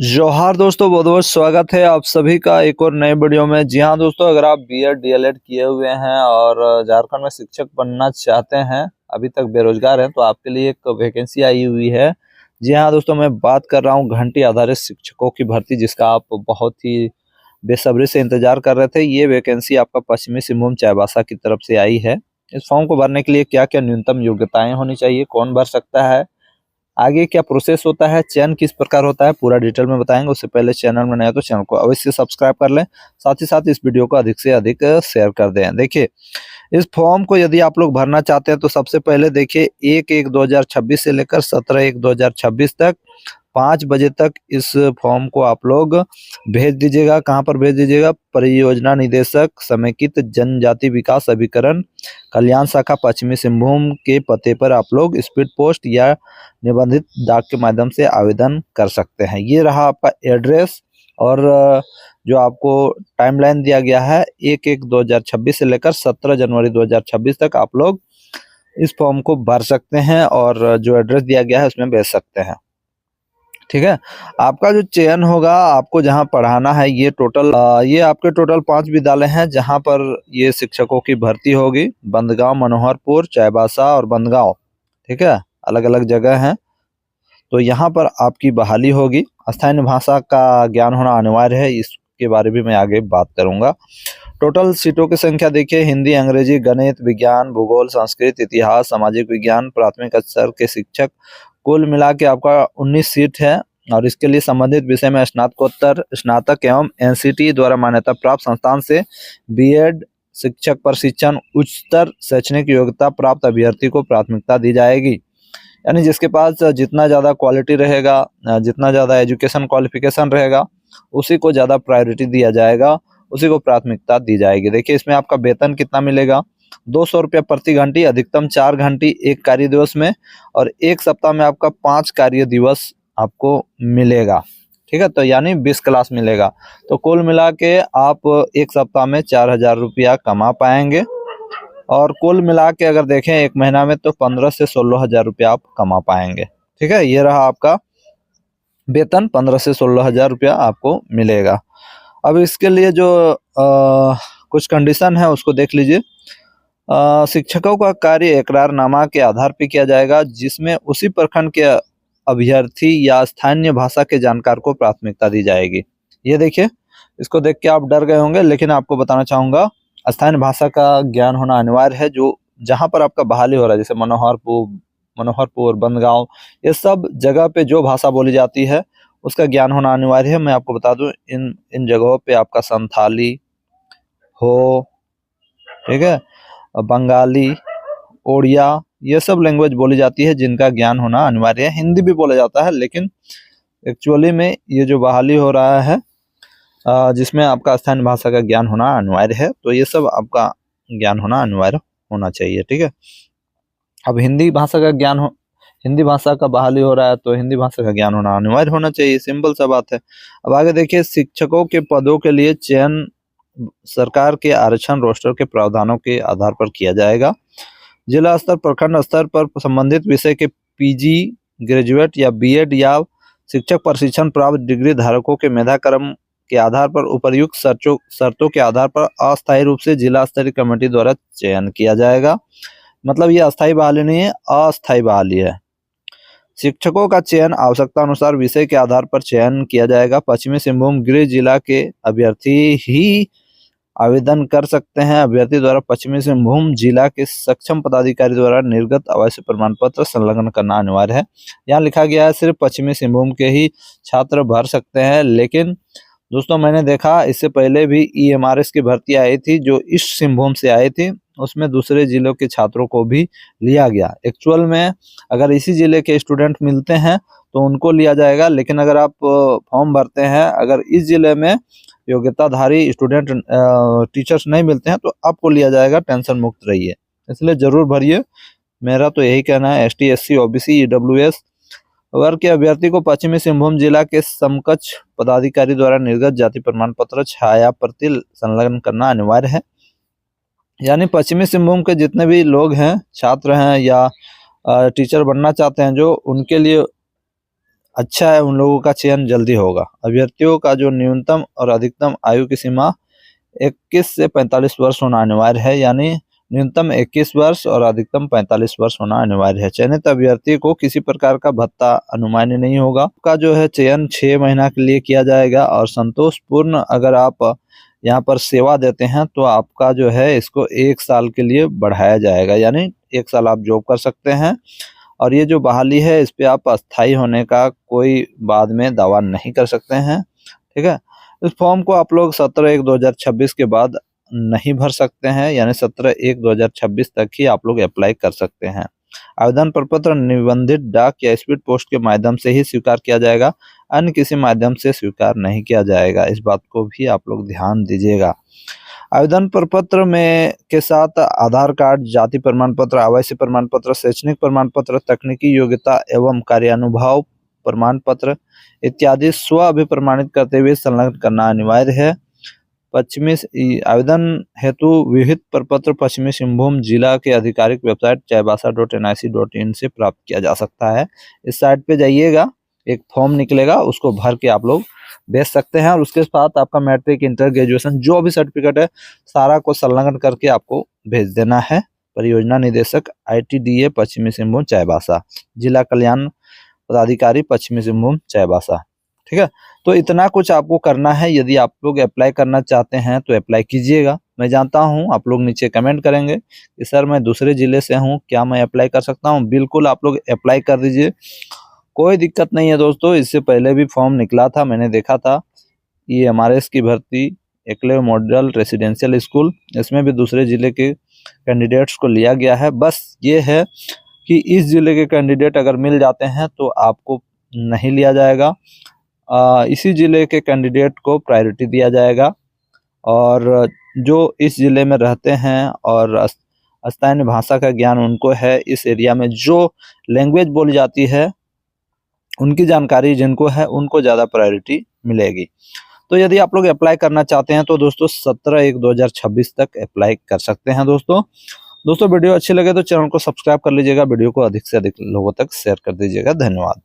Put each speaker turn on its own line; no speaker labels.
जोहार दोस्तों, बहुत बहुत स्वागत है आप सभी का एक और नए वीडियो में। जी हाँ दोस्तों, अगर आप बीएड डीएलएड किए हुए हैं और झारखंड में शिक्षक बनना चाहते हैं, अभी तक बेरोजगार हैं, तो आपके लिए एक वैकेंसी आई हुई है। जी हाँ दोस्तों, मैं बात कर रहा हूँ घंटी आधारित शिक्षकों की भर्ती, जिसका आप बहुत ही बेसब्री से इंतजार कर रहे थे। ये वैकेंसी आपका पश्चिमी सिंहभूम चाईबासा की तरफ से आई है। इस फॉर्म को भरने के लिए क्या क्या न्यूनतम योग्यताएं होनी चाहिए, कौन भर सकता है, आगे क्या प्रोसेस होता है, चयन किस प्रकार होता है, पूरा डिटेल में बताएंगे। उससे पहले चैनल में नया तो चैनल को अवश्य सब्सक्राइब कर लें, साथ ही साथ इस वीडियो को अधिक से अधिक शेयर कर दें। देखिए, इस फॉर्म को यदि आप लोग भरना चाहते हैं तो सबसे पहले देखिए 1/1/2026 से लेकर 17/1/2026 तक 5 बजे तक इस फॉर्म को आप लोग भेज दीजिएगा। कहाँ पर भेज दीजिएगा? परियोजना निदेशक, समेकित जनजाति विकास अभिकरण, कल्याण शाखा, पश्चिमी सिंहभूम के पते पर आप लोग स्पीड पोस्ट या निबंधित डाक के माध्यम से आवेदन कर सकते हैं। ये रहा आपका एड्रेस। और जो आपको टाइमलाइन दिया गया है 1/1/2026 से लेकर 17 जनवरी 2026 तक आप लोग इस फॉर्म को भर सकते हैं और जो एड्रेस दिया गया है उसमें भेज सकते हैं। ठीक है, आपका जो चयन होगा, आपको जहां पढ़ाना है, ये आपके टोटल 5 विद्यालय हैं जहां पर ये शिक्षकों की भर्ती होगी। बंदगांव, मनोहरपुर, चाईबासा और बंदगांव। ठीक है, अलग अलग जगह हैं। तो यहाँ पर आपकी बहाली होगी। स्थानीय भाषा का ज्ञान होना अनिवार्य है, इसके बारे में मैं आगे बात करूंगा। टोटल सीटों की संख्या देखिए, हिंदी, अंग्रेजी, गणित, विज्ञान, भूगोल, संस्कृत, इतिहास, सामाजिक विज्ञान, प्राथमिक स्तर के शिक्षक, कुल मिला के आपका 19 सीट है। और इसके लिए संबंधित विषय में स्नातकोत्तर, स्नातक एवं एनसीटी द्वारा मान्यता प्राप्त संस्थान से बीएड शिक्षक प्रशिक्षण उच्चतर शैक्षणिक योग्यता प्राप्त अभ्यर्थी को प्राथमिकता दी जाएगी। यानी जिसके पास जितना ज़्यादा क्वालिटी रहेगा, जितना ज़्यादा एजुकेशन क्वालिफिकेशन रहेगा, उसी को ज़्यादा प्रायोरिटी दिया जाएगा, उसी को प्राथमिकता दी जाएगी। देखिए, इसमें आपका वेतन कितना मिलेगा? 200 रुपया प्रति घंटी, अधिकतम 4 घंटी एक कार्य दिवस में, और एक सप्ताह में आपका 5 कार्य दिवस आपको मिलेगा। ठीक है, तो यानी 20 क्लास मिलेगा। तो कुल मिला के आप एक सप्ताह में 4,000 रुपया कमा पाएंगे। और कुल मिला के अगर देखें एक महीना में तो 15 से 16,000 रुपया आप कमा पाएंगे। ठीक है, ये रहा आपका वेतन, 15 से 16,000 रुपया आपको मिलेगा। अब इसके लिए जो कुछ कंडीशन है उसको देख लीजिए। शिक्षकों का कार्य इकरारनामा के आधार पर किया जाएगा, जिसमें उसी प्रखंड के अभ्यर्थी या स्थानीय भाषा के जानकार को प्राथमिकता दी जाएगी। ये देखिए, इसको देख के आप डर गए होंगे, लेकिन आपको बताना चाहूंगा स्थानीय भाषा का ज्ञान होना अनिवार्य है। जो जहां पर आपका बहाली हो रहा है, जैसे मनोहरपुर, बंदगांव, ये सब जगह पे जो भाषा बोली जाती है उसका ज्ञान होना अनिवार्य है। मैं आपको बता दूं, इन जगहों पे आपका संथाली हो, ठीक है, बंगाली, ओडिया, ये सब लैंग्वेज बोली जाती है जिनका ज्ञान होना अनिवार्य है। हिंदी भी बोला जाता है, लेकिन एक्चुअली में ये जो बहाली हो रहा है जिसमें आपका स्थानीय भाषा का ज्ञान होना अनिवार्य है, तो ये सब आपका ज्ञान होना अनिवार्य होना चाहिए। ठीक है, अब हिंदी भाषा का बहाली हो रहा है तो हिंदी भाषा का ज्ञान होना अनिवार्य होना चाहिए, सिंपल सा बात है। अब आगे देखिए, शिक्षकों के पदों के लिए चयन सरकार के आरक्षण रोस्टर के प्रावधानों के आधार पर किया जाएगा। जिला स्तर, प्रखंड स्तर पर संबंधित विषय के पीजी, ग्रेजुएट या बीएड या शिक्षक प्रशिक्षण प्राप्त डिग्री धारकों के मेधाक्रम के आधार पर उपर्युक्त शर्तों के आधार पर अस्थायी रूप से जिला स्तरीय कमेटी द्वारा चयन किया जाएगा। मतलब ये अस्थायी बहाली नहीं है, अस्थायी बहाली है। शिक्षकों का चयन आवश्यकता अनुसार विषय के आधार पर चयन किया जाएगा। पश्चिमी सिंहभूम गृह जिला के अभ्यर्थी ही आवेदन कर सकते हैं। अभ्यर्थी द्वारा पश्चिमी सिंहभूम जिला के सक्षम पदाधिकारी द्वारा निर्गत आवासीय प्रमाण पत्र संलग्न करना अनिवार्य है। यहाँ लिखा गया है सिर्फ पश्चिमी सिंहभूम के ही छात्र भर सकते हैं, लेकिन दोस्तों मैंने देखा इससे पहले भी ईएमआरएस की भर्ती आई थी जो इस सिंहभूम से आई थी, उसमें दूसरे जिलों के छात्रों को भी लिया गया। एक्चुअल में अगर इसी जिले के स्टूडेंट मिलते हैं तो उनको लिया जाएगा, लेकिन अगर आप फॉर्म भरते हैं, अगर इस जिले में योग्यताधारी स्टूडेंट टीचर्स नहीं मिलते हैं तो आपको लिया जाएगा। टेंशन मुक्त रहिए, इसलिए जरूर भरिए। मेरा तो यही कहना है। एसटी, एससी, ओबीसी, ईडब्ल्यूएस वर्ग के अभ्यर्थी को पश्चिमी सिंहभूम जिला के समकक्ष पदाधिकारी द्वारा निर्गत जाति प्रमाण पत्र छाया प्रति संलग्न करना अनिवार्य है। यानी पश्चिमी सिंहभूम के जितने भी लोग हैं, छात्र हैं या टीचर बनना चाहते हैं, जो उनके लिए अच्छा है, उन लोगों का चयन जल्दी होगा। अभ्यर्थियों का जो न्यूनतम और अधिकतम आयु की सीमा 21 से 45 वर्ष होना अनिवार्य है, यानी न्यूनतम 21 वर्ष और अधिकतम 45 वर्ष होना अनिवार्य है। चयनित अभ्यर्थी को किसी प्रकार का भत्ता अनुमान्य नहीं होगा। आपका जो है चयन 6 महीना के लिए किया जाएगा और संतोषपूर्ण अगर आप यहाँ पर सेवा देते हैं तो आपका जो है इसको 1 साल के लिए बढ़ाया जाएगा, यानी 1 साल आप जॉब कर सकते हैं। और ये जो बहाली है इस पे आप अस्थायी होने का कोई बाद में दावा नहीं कर सकते हैं, ठीक है। इस फॉर्म को आप लोग 17/1/2026 के बाद नहीं भर सकते हैं, यानी 17/1/2026 तक ही आप लोग अप्लाई कर सकते हैं। आवेदन प्रपत्र निबंधित डाक या स्पीड पोस्ट के माध्यम से ही स्वीकार किया जाएगा, अन्य किसी माध्यम से स्वीकार नहीं किया जाएगा। इस बात को भी आप लोग ध्यान दीजिएगा। आवेदन प्रपत्र में के साथ आधार कार्ड, जाति प्रमाण पत्र, आवासीय प्रमाण पत्र, शैक्षणिक प्रमाण पत्र, तकनीकी योग्यता एवं कार्यानुभव प्रमाण पत्र इत्यादि स्व अभिप्रमाणित करते हुए संलग्न करना अनिवार्य है। पश्चिमी आवेदन हेतु विहित प्रपत्र पश्चिमी सिंहभूम जिला के आधिकारिक वेबसाइट chaibasa.nic.in से प्राप्त किया जा सकता है। इस साइट पे जाइएगा, एक फॉर्म निकलेगा, उसको भर के आप लोग भेज सकते हैं और उसके साथ आपका मैट्रिक, इंटर, ग्रेजुएशन जो भी सर्टिफिकेट है सारा को संलग्न करके आपको भेज देना है। परियोजना निदेशक ITDA पश्चिमी सिंहभूम चाईबासा, जिला कल्याण पदाधिकारी पश्चिमी सिंहभूम चाईबासा, ठीक है। तो इतना कुछ आपको करना है। यदि आप लोग अप्लाई करना चाहते हैं तो अप्लाई कीजिएगा। मैं जानता हूं आप लोग नीचे कमेंट करेंगे कि सर मैं दूसरे जिले से हूं, क्या मैं अप्लाई कर सकता हूं? बिल्कुल आप लोग अप्लाई कर दीजिए, कोई दिक्कत नहीं है दोस्तों। इससे पहले भी फॉर्म निकला था, मैंने देखा था। ये MRS की भर्ती एकलव्य मॉडल रेसिडेंशियल स्कूल, इसमें भी दूसरे जिले के कैंडिडेट्स को लिया गया है। बस ये है कि इस जिले के कैंडिडेट अगर मिल जाते हैं तो आपको नहीं लिया जाएगा, इसी जिले के कैंडिडेट को प्रायोरिटी दिया जाएगा। और जो इस जिले में रहते हैं और स्थानीय भाषा का ज्ञान उनको है, इस एरिया में जो लैंग्वेज बोली जाती है उनकी जानकारी जिनको है उनको ज़्यादा प्रायोरिटी मिलेगी। तो यदि आप लोग अप्लाई करना चाहते हैं तो दोस्तों 17/1/2026 तक अप्लाई कर सकते हैं। दोस्तों वीडियो अच्छी लगे तो चैनल को सब्सक्राइब कर लीजिएगा, वीडियो को अधिक से अधिक लोगों तक शेयर कर दीजिएगा। धन्यवाद।